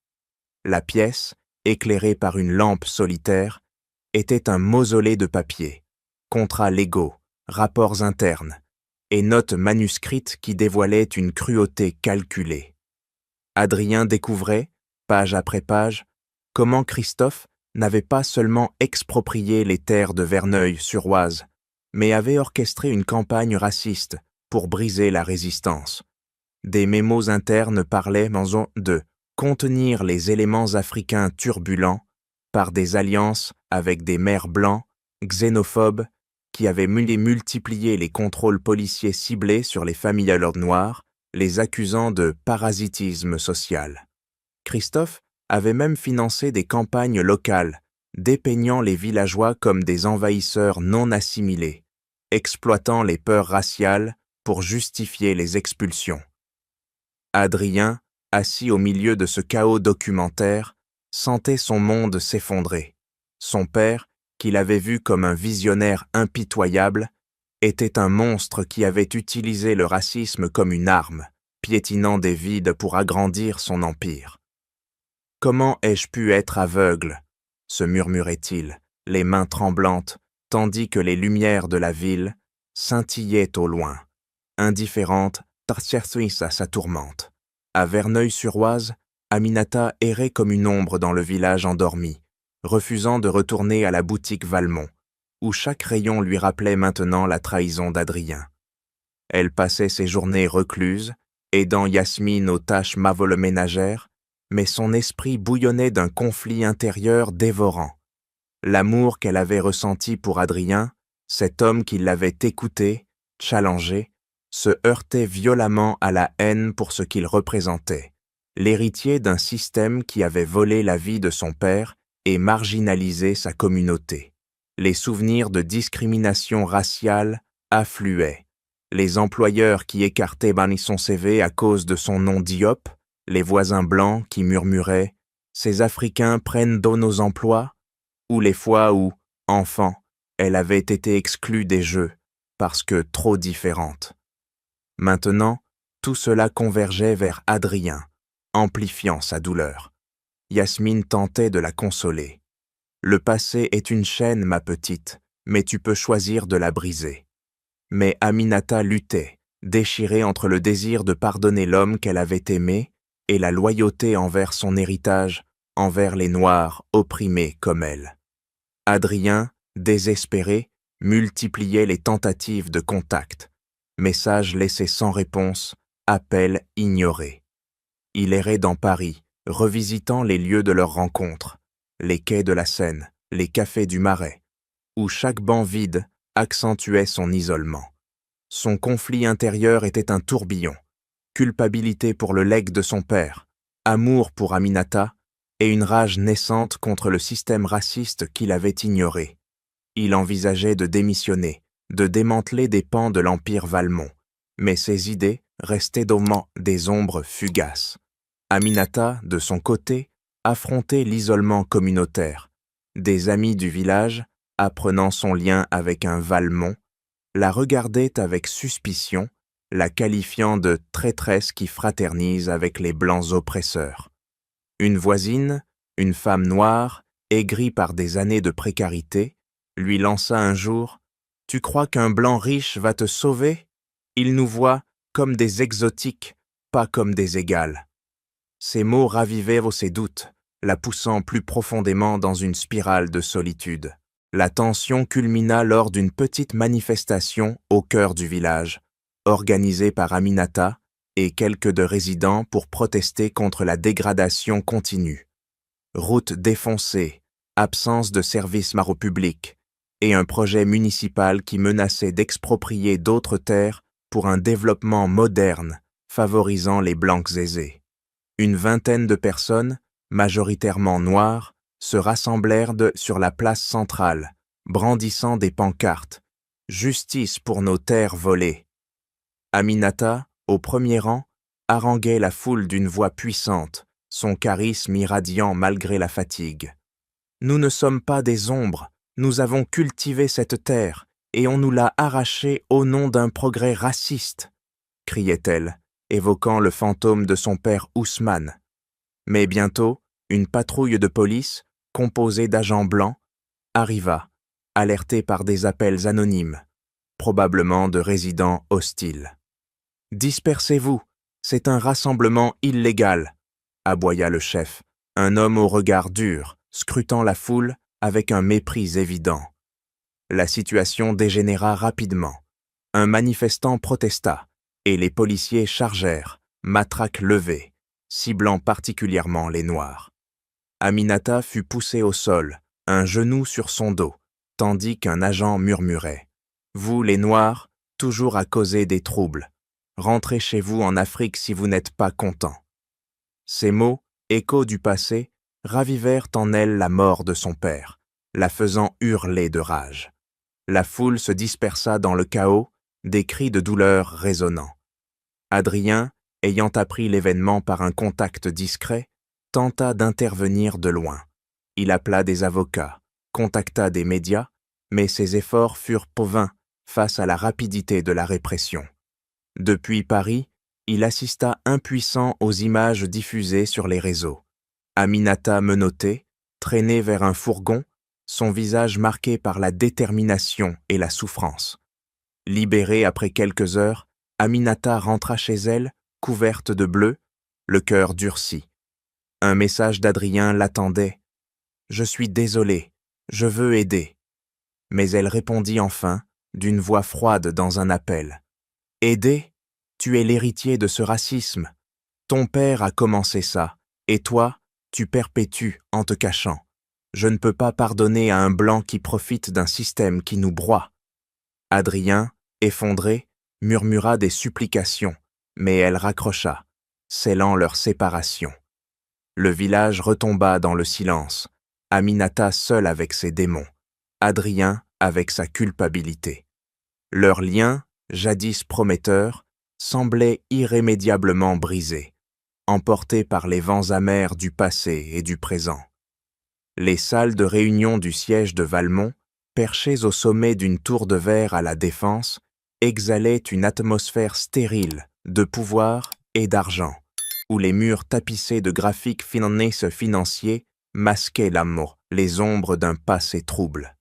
La pièce, éclairée par une lampe solitaire, était un mausolée de papier, contrats légaux, rapports internes, et notes manuscrites qui dévoilaient une cruauté calculée. Adrien découvrait, page après page, comment Christophe n'avait pas seulement exproprié les terres de Verneuil-sur-Oise, mais avait orchestré une campagne raciste pour briser la résistance. Des mémos internes parlaient de contenir les éléments africains turbulents par des alliances avec des maires blancs, xénophobes, qui avaient multiplié les contrôles policiers ciblés sur les familles noires, les accusant de parasitisme social. Christophe avait même financé des campagnes locales, dépeignant les villageois comme des envahisseurs non assimilés, exploitant les peurs raciales pour justifier les expulsions. Adrien, assis au milieu de ce chaos documentaire, sentait son monde s'effondrer. Son père, qu'il avait vu comme un visionnaire impitoyable, était un monstre qui avait utilisé le racisme comme une arme, piétinant des vides pour agrandir son empire. « Comment ai-je pu être aveugle ?» se murmurait-il, les mains tremblantes, tandis que les lumières de la ville scintillaient au loin, indifférentes à sa tourmente. À Verneuil-sur-Oise, Aminata errait comme une ombre dans le village endormi, refusant de retourner à la boutique Valmont, où chaque rayon lui rappelait maintenant la trahison d'Adrien. Elle passait ses journées recluse, aidant Yasmine aux tâches ménagères, mais son esprit bouillonnait d'un conflit intérieur dévorant. L'amour qu'elle avait ressenti pour Adrien, cet homme qui l'avait écouté, challengé, se heurtait violemment à la haine pour ce qu'il représentait, l'héritier d'un système qui avait volé la vie de son père et marginalisé sa communauté. Les souvenirs de discrimination raciale affluaient. Les employeurs qui écartaient son CV à cause de son nom Diop, les voisins blancs qui murmuraient « Ces Africains prennent d'eau nos emplois » ou les fois où, enfant, elle avait été exclue des jeux parce que trop différente. Maintenant, tout cela convergeait vers Adrien, amplifiant sa douleur. Yasmine tentait de la consoler. « Le passé est une chaîne, ma petite, mais tu peux choisir de la briser. » Mais Aminata luttait, déchirée entre le désir de pardonner l'homme qu'elle avait aimé et la loyauté envers son héritage, envers les Noirs opprimés comme elle. Adrien, désespéré, multipliait les tentatives de contact. Messages laissés sans réponse, appels ignorés. Il errait dans Paris, revisitant les lieux de leur rencontre, les quais de la Seine, les cafés du Marais, où chaque banc vide accentuait son isolement. Son conflit intérieur était un tourbillon, culpabilité pour le legs de son père, amour pour Aminata et une rage naissante contre le système raciste qu'il avait ignoré. Il envisageait de démissionner, de démanteler des pans de l'Empire Valmont, mais ses idées restaient des ombres fugaces. Aminata, de son côté, affrontait l'isolement communautaire. Des amis du village, apprenant son lien avec un Valmont, la regardaient avec suspicion, la qualifiant de traîtresse qui fraternise avec les blancs oppresseurs. Une voisine, une femme noire, aigrie par des années de précarité, lui lança un jour « Tu crois qu'un blanc riche va te sauver? Il nous voit comme des exotiques, pas comme des égales. » Ces mots ravivaient ses doutes, la poussant plus profondément dans une spirale de solitude. La tension culmina lors d'une petite manifestation au cœur du village, organisée par Aminata et quelques de résidents pour protester contre la dégradation continue. Routes défoncées, absence de services publics et un projet municipal qui menaçait d'exproprier d'autres terres pour un développement moderne favorisant les blancs aisés. Une vingtaine de personnes, majoritairement noires, se rassemblèrent sur la place centrale, brandissant des pancartes « Justice pour nos terres volées ». Aminata, au premier rang, haranguait la foule d'une voix puissante, son charisme irradiant malgré la fatigue. « Nous ne sommes pas des ombres, nous avons cultivé cette terre et on nous l'a arrachée au nom d'un progrès raciste », criait-elle, évoquant le fantôme de son père Ousmane. Mais bientôt, une patrouille de police, composée d'agents blancs, arriva, alertée par des appels anonymes, probablement de résidents hostiles. « Dispersez-vous, c'est un rassemblement illégal », aboya le chef, un homme au regard dur, scrutant la foule avec un mépris évident. La situation dégénéra rapidement. Un manifestant protesta, et les policiers chargèrent, matraques levées, ciblant particulièrement les Noirs. Aminata fut poussée au sol, un genou sur son dos, tandis qu'un agent murmurait « Vous, les Noirs, toujours à causer des troubles. Rentrez chez vous en Afrique si vous n'êtes pas contents. » Ces mots, échos du passé, ravivèrent en elle la mort de son père, la faisant hurler de rage. La foule se dispersa dans le chaos, des cris de douleur résonnant. Adrien, ayant appris l'événement par un contact discret, tenta d'intervenir de loin. Il appela des avocats, contacta des médias, mais ses efforts furent vains face à la rapidité de la répression. Depuis Paris, il assista impuissant aux images diffusées sur les réseaux. Aminata menottée, traînée vers un fourgon, son visage marqué par la détermination et la souffrance. Libérée après quelques heures, Aminata rentra chez elle, couverte de bleu, le cœur durci. Un message d'Adrien l'attendait. « Je suis désolée, je veux aider. » Mais elle répondit enfin, d'une voix froide dans un appel. « Aider? Tu es l'héritier de ce racisme. Ton père a commencé ça, et toi, tu perpétues en te cachant. Je ne peux pas pardonner à un blanc qui profite d'un système qui nous broie. » Adrien, effondré, murmura des supplications, mais elle raccrocha, scellant leur séparation. Le village retomba dans le silence, Aminata seule avec ses démons, Adrien avec sa culpabilité. Leur lien, jadis prometteur, semblait irrémédiablement brisé. emportés par les vents amers du passé et du présent. Les salles de réunion du siège de Valmont, perchées au sommet d'une tour de verre à la Défense, exhalaient une atmosphère stérile de pouvoir et d'argent, où les murs tapissés de graphiques financiers masquaient l'amour, les ombres d'un passé trouble.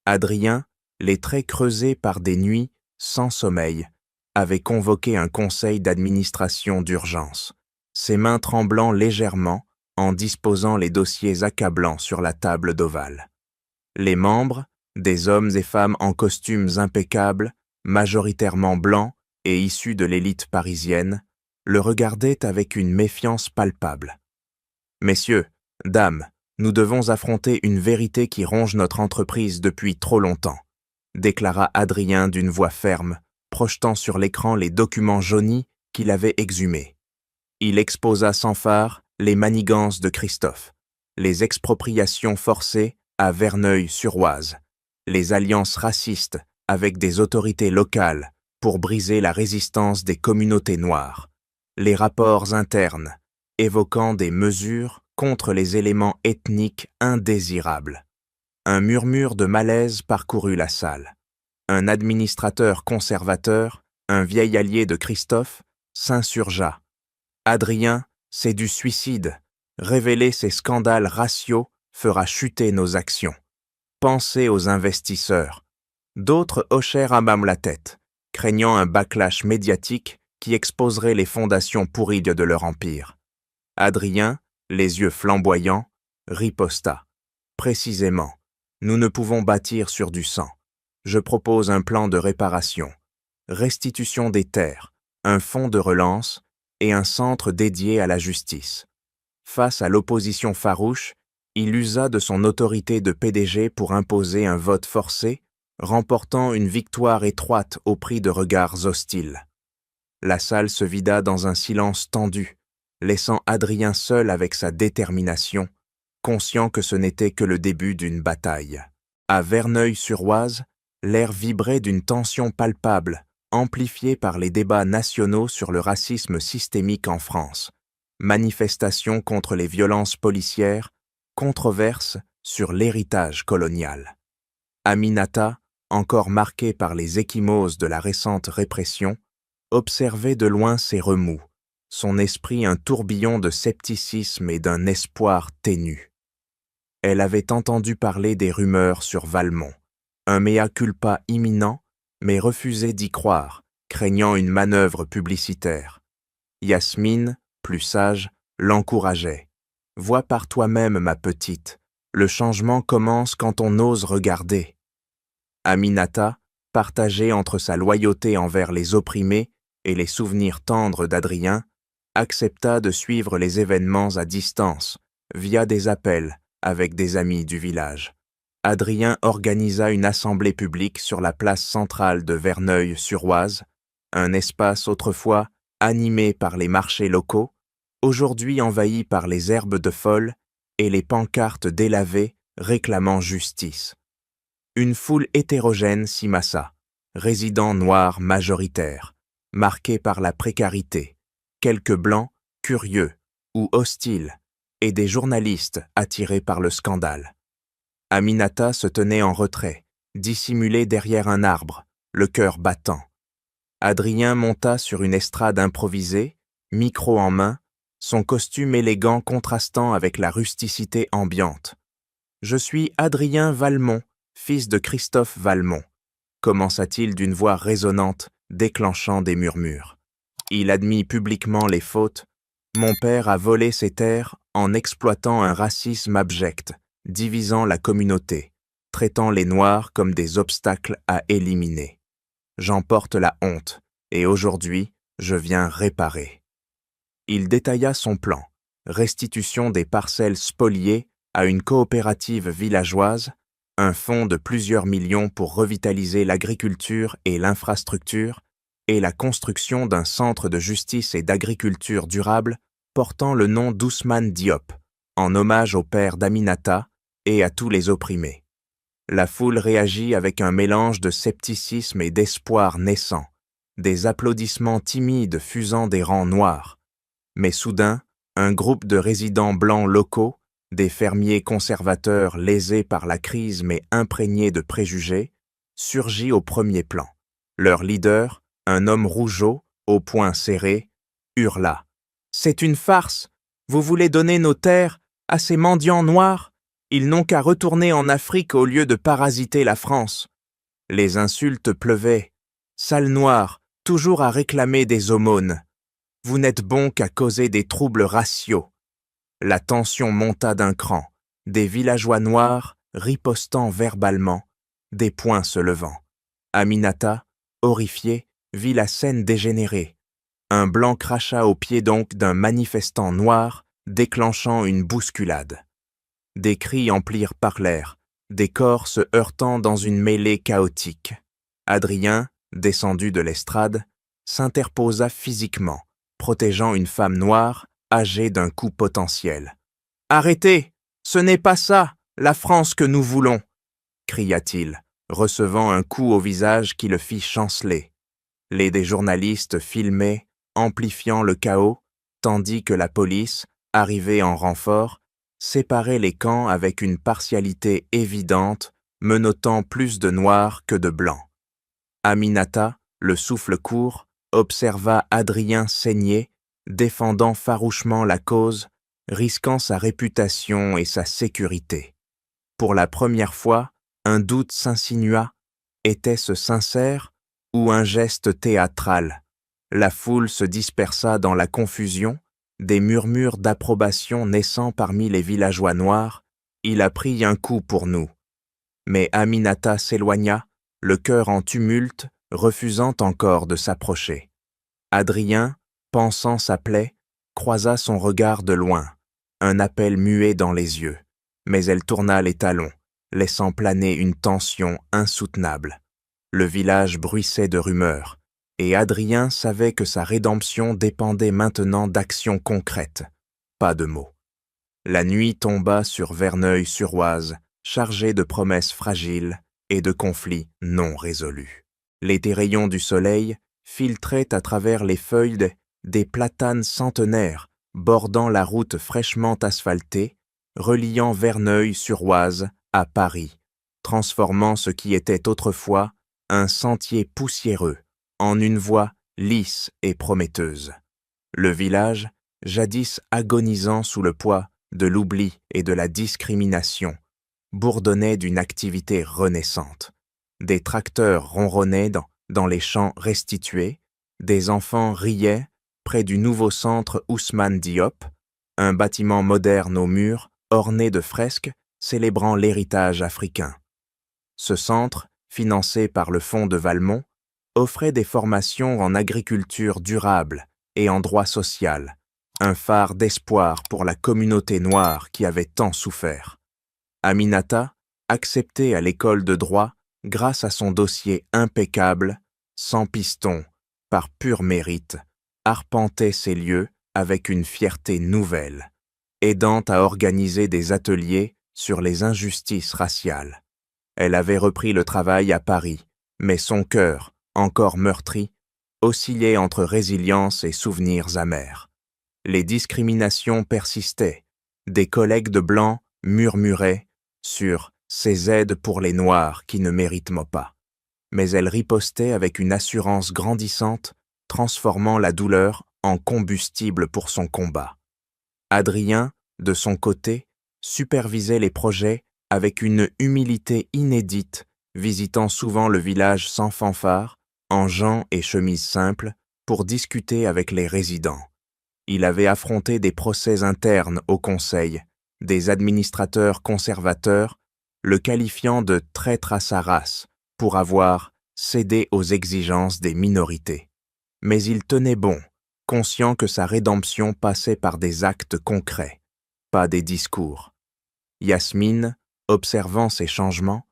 Adrien, les traits creusés par des nuits sans sommeil, avait convoqué un conseil d'administration d'urgence, ses mains tremblant légèrement en disposant les dossiers accablants sur la table d'ovale. Les membres, des hommes et femmes en costumes impeccables, majoritairement blancs et issus de l'élite parisienne, le regardaient avec une méfiance palpable. « Messieurs, dames, nous devons affronter une vérité qui ronge notre entreprise depuis trop longtemps, » déclara Adrien d'une voix ferme, projetant sur l'écran les documents jaunis qu'il avait exhumés. Il exposa sans phare les manigances de Christophe, les expropriations forcées à Verneuil-sur-Oise, les alliances racistes avec des autorités locales pour briser la résistance des communautés noires, les rapports internes évoquant des mesures contre les éléments ethniques indésirables. Un murmure de malaise parcourut la salle. Un administrateur conservateur, un vieil allié de Christophe, s'insurgea. « Adrien, c'est du suicide. Révéler ces scandales raciaux fera chuter nos actions. Pensez aux investisseurs. » D'autres hochèrent à même la tête, craignant un backlash médiatique qui exposerait les fondations pourries de leur empire. Adrien, les yeux flamboyants, riposta. « Précisément, nous ne pouvons bâtir sur du sang. Je propose un plan de réparation, restitution des terres, un fonds de relance et un centre dédié à la justice. » Face à l'opposition farouche, il usa de son autorité de PDG pour imposer un vote forcé, remportant une victoire étroite au prix de regards hostiles. La salle se vida dans un silence tendu, laissant Adrien seul avec sa détermination, conscient que ce n'était que le début d'une bataille. À Verneuil-sur-Oise, l'air vibrait d'une tension palpable, amplifiée par les débats nationaux sur le racisme systémique en France, manifestations contre les violences policières, controverses sur l'héritage colonial. Aminata, encore marquée par les ecchymoses de la récente répression, observait de loin ces remous, son esprit un tourbillon de scepticisme et d'un espoir ténu. Elle avait entendu parler des rumeurs sur Valmont, un mea culpa imminent, mais refusait d'y croire, craignant une manœuvre publicitaire. Yasmine, plus sage, l'encourageait. « Vois par toi-même, ma petite, le changement commence quand on ose regarder. » Aminata, partagée entre sa loyauté envers les opprimés et les souvenirs tendres d'Adrien, accepta de suivre les événements à distance, via des appels avec des amis du village. Adrien organisa une assemblée publique sur la place centrale de Verneuil-sur-Oise, un espace autrefois animé par les marchés locaux, aujourd'hui envahi par les herbes de folle et les pancartes délavées réclamant justice. Une foule hétérogène s'y massa, résidents noirs majoritaires, marqués par la précarité, quelques blancs curieux ou hostiles, et des journalistes attirés par le scandale. Aminata se tenait en retrait, dissimulée derrière un arbre, le cœur battant. Adrien monta sur une estrade improvisée, micro en main, son costume élégant contrastant avec la rusticité ambiante. « Je suis Adrien Valmont, fils de Christophe Valmont », commença-t-il d'une voix résonnante, déclenchant des murmures. Il admit publiquement les fautes. « Mon père a volé ses terres en exploitant un racisme abject, divisant la communauté, traitant les Noirs comme des obstacles à éliminer. J'en porte la honte, et aujourd'hui, je viens réparer. » Il détailla son plan, restitution des parcelles spoliées à une coopérative villageoise, un fonds de plusieurs millions pour revitaliser l'agriculture et l'infrastructure, et la construction d'un centre de justice et d'agriculture durable portant le nom d'Ousmane Diop, en hommage au père d'Aminata et à tous les opprimés. La foule réagit avec un mélange de scepticisme et d'espoir naissant, des applaudissements timides fusant des rangs noirs. Mais soudain, un groupe de résidents blancs locaux, des fermiers conservateurs lésés par la crise mais imprégnés de préjugés, surgit au premier plan. Leur leader, un homme rougeau, aux poings serrés, hurla. « C'est une farce! Vous voulez donner nos terres à ces mendiants noirs? Ils n'ont qu'à retourner en Afrique au lieu de parasiter la France. » Les insultes pleuvaient. « Sale noir, toujours à réclamer des aumônes. Vous n'êtes bon qu'à causer des troubles raciaux. » La tension monta d'un cran, des villageois noirs ripostant verbalement, des poings se levant. Aminata, horrifiée, vit la scène dégénérer. Un blanc cracha aux pieds donc d'un manifestant noir, déclenchant une bousculade. Des cris emplirent par l'air, des corps se heurtant dans une mêlée chaotique. Adrien, descendu de l'estrade, s'interposa physiquement, protégeant une femme noire, âgée d'un coup potentiel. « Arrêtez! Ce n'est pas ça, la France que nous voulons !» cria-t-il, recevant un coup au visage qui le fit chanceler. Des journalistes filmaient, amplifiant le chaos, tandis que la police, arrivée en renfort, séparait les camps avec une partialité évidente, menottant plus de noirs que de blancs. Aminata, le souffle court, observa Adrien saigner, défendant farouchement la cause, risquant sa réputation et sa sécurité. Pour la première fois, un doute s'insinua. Était-ce sincère ou un geste théâtral? La foule se dispersa dans la confusion, des murmures d'approbation naissant parmi les villageois noirs. Il a pris un coup pour nous. Mais Aminata s'éloigna, le cœur en tumulte, refusant encore de s'approcher. Adrien, pansant sa plaie, croisa son regard de loin, un appel muet dans les yeux, mais elle tourna les talons, laissant planer une tension insoutenable. Le village bruissait de rumeurs, et Adrien savait que sa rédemption dépendait maintenant d'actions concrètes, pas de mots. La nuit tomba sur Verneuil-sur-Oise, chargée de promesses fragiles et de conflits non résolus. Les rayons du soleil filtraient à travers les feuilles des platanes centenaires bordant la route fraîchement asphaltée, reliant Verneuil-sur-Oise à Paris, transformant ce qui était autrefois un sentier poussiéreux en une voie lisse et prometteuse. Le village, jadis agonisant sous le poids de l'oubli et de la discrimination, bourdonnait d'une activité renaissante. Des tracteurs ronronnaient dans les champs restitués, des enfants riaient près du nouveau centre Ousmane Diop, un bâtiment moderne aux murs orné de fresques célébrant l'héritage africain. Ce centre, financé par le Fonds de Valmont, offrait des formations en agriculture durable et en droit social, un phare d'espoir pour la communauté noire qui avait tant souffert. Aminata, acceptée à l'école de droit grâce à son dossier impeccable, sans piston, par pur mérite, arpentait ces lieux avec une fierté nouvelle, aidant à organiser des ateliers sur les injustices raciales. Elle avait repris le travail à Paris, mais son cœur, encore meurtri, oscillait entre résilience et souvenirs amers. Les discriminations persistaient, des collègues de blancs murmuraient sur ces aides pour les Noirs qui ne méritent pas. Mais elle ripostait avec une assurance grandissante, transformant la douleur en combustible pour son combat. Adrien, de son côté, supervisait les projets avec une humilité inédite, visitant souvent le village sans fanfare, en jeans et chemises simples, pour discuter avec les résidents. Il avait affronté des procès internes au conseil, des administrateurs conservateurs, le qualifiant de traître à sa race pour avoir cédé aux exigences des minorités. Mais il tenait bon, conscient que sa rédemption passait par des actes concrets, pas des discours. Yasmine, observant ces changements,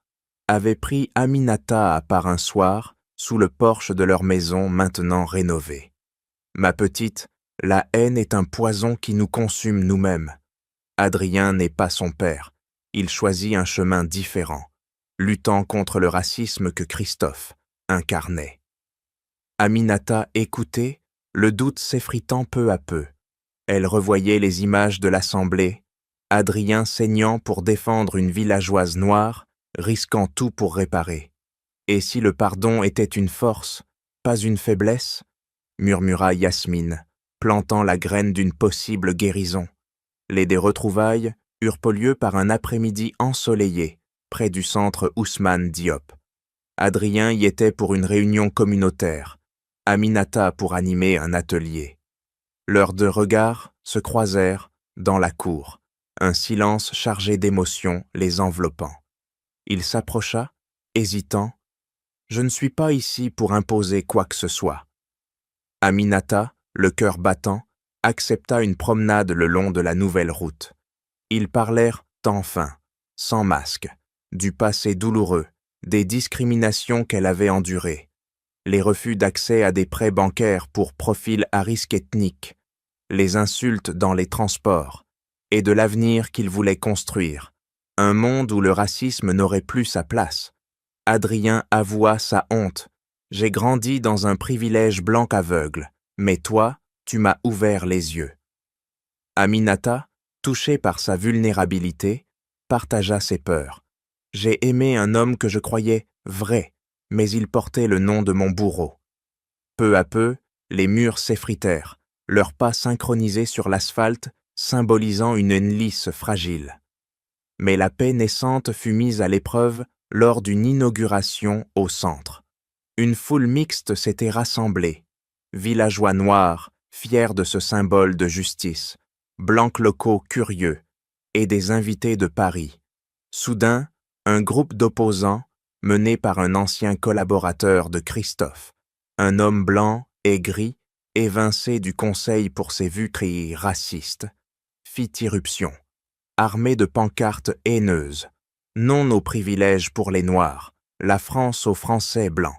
avait pris Aminata à part un soir sous le porche de leur maison maintenant rénovée. « Ma petite, la haine est un poison qui nous consume nous-mêmes. Adrien n'est pas son père. Il choisit un chemin différent, luttant contre le racisme que Christophe incarnait. » Aminata écoutait, le doute s'effritant peu à peu. Elle revoyait les images de l'Assemblée, Adrien saignant pour défendre une villageoise noire, risquant tout pour réparer. Et si le pardon était une force, pas une faiblesse, murmura Yasmine, plantant la graine d'une possible guérison. Les des retrouvailles eurent lieu par un après-midi ensoleillé, près du centre Ousmane Diop. Adrien y était pour une réunion communautaire, Aminata pour animer un atelier. Leurs deux regards se croisèrent dans la cour, un silence chargé d'émotion les enveloppant. Il s'approcha, hésitant. « Je ne suis pas ici pour imposer quoi que ce soit. » Aminata, le cœur battant, accepta une promenade le long de la nouvelle route. Ils parlèrent enfin, sans masque, du passé douloureux, des discriminations qu'elle avait endurées, les refus d'accès à des prêts bancaires pour profils à risque ethnique, les insultes dans les transports, et de l'avenir qu'ils voulaient construire, un monde où le racisme n'aurait plus sa place. Adrien avoua sa honte. « J'ai grandi dans un privilège blanc aveugle, mais toi, tu m'as ouvert les yeux. » Aminata, touchée par sa vulnérabilité, partagea ses peurs. « J'ai aimé un homme que je croyais vrai, mais il portait le nom de mon bourreau. » Peu à peu, les murs s'effritèrent, leurs pas synchronisés sur l'asphalte, symbolisant une lice fragile. Mais la paix naissante fut mise à l'épreuve lors d'une inauguration au centre. Une foule mixte s'était rassemblée. Villageois noirs, fiers de ce symbole de justice, blancs locaux curieux, et des invités de Paris. Soudain, un groupe d'opposants, mené par un ancien collaborateur de Christophe, un homme blanc, aigri, évincé du conseil pour ses vues racistes, fit irruption, armé de pancartes haineuses. Non aux privilèges pour les Noirs, la France aux Français blancs.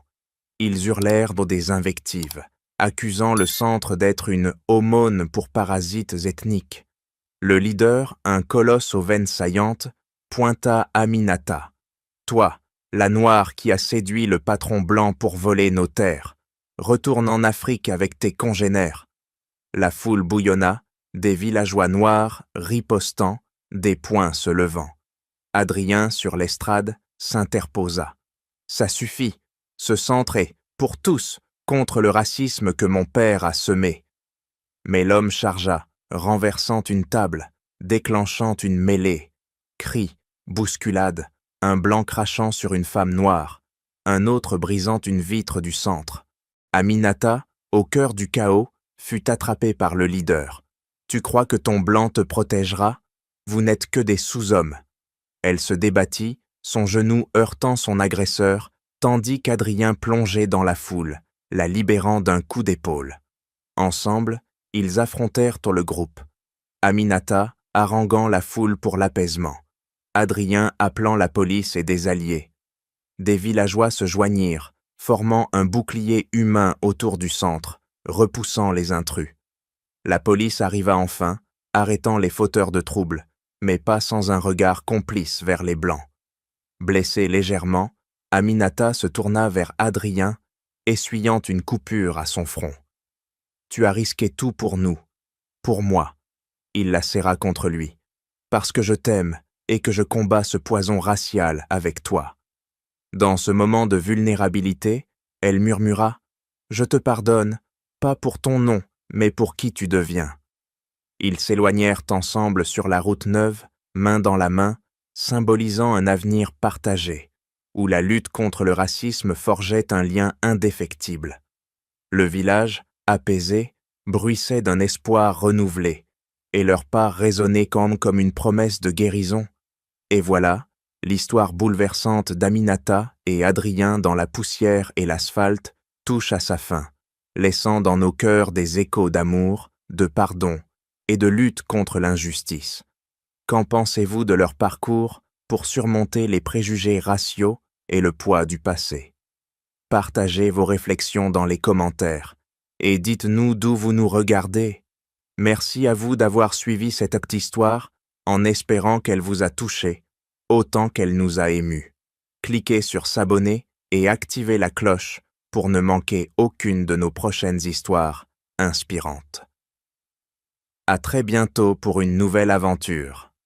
Ils hurlèrent des invectives, accusant le centre d'être une aumône pour parasites ethniques. Le leader, un colosse aux veines saillantes, pointa Aminata. « Toi, la Noire qui a séduit le patron blanc pour voler nos terres, retourne en Afrique avec tes congénères. » La foule bouillonna, des villageois noirs ripostant, des poings se levant. Adrien, sur l'estrade, s'interposa. « Ça suffit, ce centre est, pour tous, contre le racisme que mon père a semé. » Mais l'homme chargea, renversant une table, déclenchant une mêlée. Cris, bousculades, un blanc crachant sur une femme noire, un autre brisant une vitre du centre. Aminata, au cœur du chaos, fut attrapée par le leader. « Tu crois que ton blanc te protégera? Vous n'êtes que des sous-hommes. » Elle se débattit, son genou heurtant son agresseur, tandis qu'Adrien plongeait dans la foule, la libérant d'un coup d'épaule. Ensemble, ils affrontèrent le groupe. Aminata haranguant la foule pour l'apaisement. Adrien appelant la police et des alliés. Des villageois se joignirent, formant un bouclier humain autour du centre, repoussant les intrus. La police arriva enfin, arrêtant les fauteurs de troubles, mais pas sans un regard complice vers les Blancs. Blessée légèrement, Aminata se tourna vers Adrien, essuyant une coupure à son front. « Tu as risqué tout pour nous, pour moi. » Il la serra contre lui. « Parce que je t'aime et que je combats ce poison racial avec toi. » Dans ce moment de vulnérabilité, elle murmura « Je te pardonne, pas pour ton nom, mais pour qui tu deviens. » Ils s'éloignèrent ensemble sur la route neuve, main dans la main, symbolisant un avenir partagé, où la lutte contre le racisme forgeait un lien indéfectible. Le village, apaisé, bruissait d'un espoir renouvelé, et leurs pas résonnaient comme une promesse de guérison. Et voilà, l'histoire bouleversante d'Aminata et Adrien dans la poussière et l'asphalte touche à sa fin, laissant dans nos cœurs des échos d'amour, de pardon et de lutte contre l'injustice. Qu'en pensez-vous de leur parcours pour surmonter les préjugés raciaux et le poids du passé? Partagez vos réflexions dans les commentaires et dites-nous d'où vous nous regardez. Merci à vous d'avoir suivi cette petite histoire en espérant qu'elle vous a touché autant qu'elle nous a émus. Cliquez sur s'abonner et activez la cloche pour ne manquer aucune de nos prochaines histoires inspirantes. À très bientôt pour une nouvelle aventure.